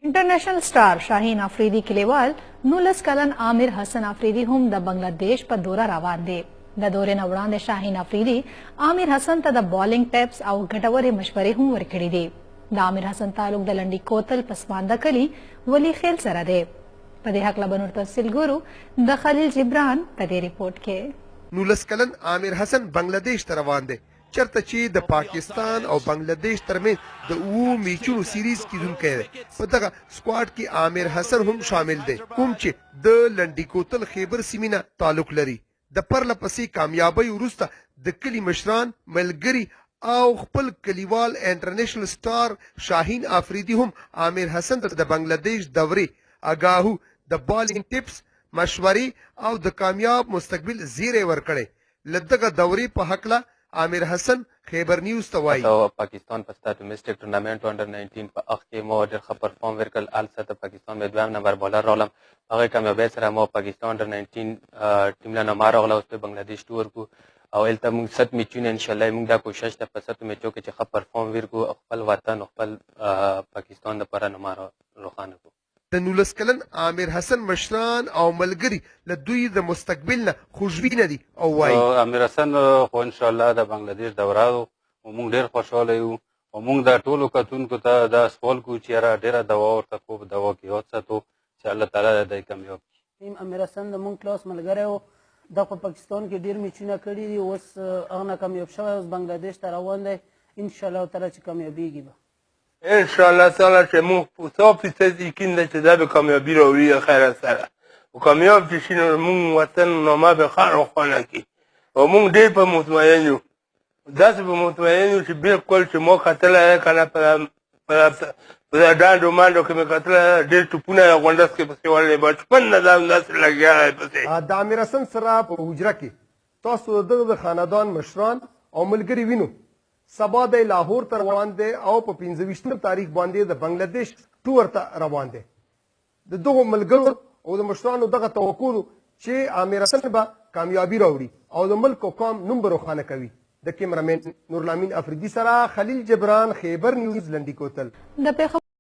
International star Shaheen आफरीदी कलेवाल 19 कलन आमिर हसन आफरीदी हम द बांग्लादेश पर दौरा रवान दे द दौरे न वड़ांदे शाहीन आफरीदी आमिर हसन त द बॉलिंग टिप्स और गटवरे मशवरे हम वरखड़ी दे द आमिर हसन तालुक द लंडी कोतल पसमानदा कली वली खेल सरा दे पदे हकला बनूर तफसील गुरु द खलील जिब्रान पदे रिपोर्ट के 19 कलन आमिर हसन बांग्लादेश ته روان دی چرته چې د پاکستان او بنگلاديش ترمنځ د اوو میچونو سیریز کیدونکی دی په دغه سکواډ کې عامر حسن هم شامل دی کوم چې د لنډي کوتل خیبر سیمې نه تعلق لري د پرله پسې کامیابۍ وروسته د کلي مشران ملګري او خپل کلیوال انټرنیشنل سټار شاهین آفریدي هم عامر حسن ته د بنگلاديش دورې آګاهو د بالینګ ټیپس مشورې او د کامیاب مستقبل زیری ورکړي لدغه دورې په حق له عامر حسن خیبر نیوز ته وایي پاکستان په ستا ډومېسټک ټورنامنټ انډر 19 په اخ کې مو ډېر ښه پرفارم وکړل البته د پاکستان مې دویم نمبر بالر راغلم هغې کامیابۍ سره مو پاکستان انډر 19 ټیم له نامه راغله اوس په بنګلادیش ټور کو او هلته موږ 7 میچونه انشاءالله موږ دا کوشش ده په 7 میچو کې چې ښه پرفارم وکړو او خپل وطن او خپل پاکستان دپاره نامه روښانه کړو د 19 کلن عامر حسن مشران او ملګري له دوی د مستقبل نه خوشبینه دي او وایي عامر حسن خو انشاءالله د بنګلادیش دوره او موږ ډېر خوشحاله یو او موږ دا ټولو کتونکو ته دا سوال کوو چې یاره ډېره دوا ورته کو په دوا کې یاد ساتو چې الله تعالی دی کامیاب کړي. عامر حسن د موږ کلاس ملګری و دا په پاکستان کې ډېر میچونه کړي دي اوس هغه نه کامیاب شوی اوس بنګلادیش ته روان دی انشاءالله تعالی چې کامیابیږي به انشاءالله تعالی چې موږ په 100% یقین ده چې دا به کامیابي راوړي خیر سره او کامیاب چې شي نو موږ وطن نامه به ښه روښانه کړي او موږ ډېر په مطمئن یو داسې په مطمئن یو چې بالکل چې ما کتلی که نه په ډانډو مانډو کې مې کتلی ډېر ټوپونه یې غونډس کې پسې وړلی بچپن نه دا همداسې لګیا دی پسې د عامر حسن سره په حجره کې تاسو د دغه خاندان مشران او ملګري وینو سبا د لاهور ته روان دی او په 25 تاریخ باندې د بنگلاديش ټور ته روان دی د دغه ملګرو او د مشرانو دغه توقع چې عامر حسن به کامیابی راوړي او د ملک او قوم نوم به روښانه کوي د کیمرامین نورالامین افریدي سره خلیل جبران خیبر نیوز لنډي کوتل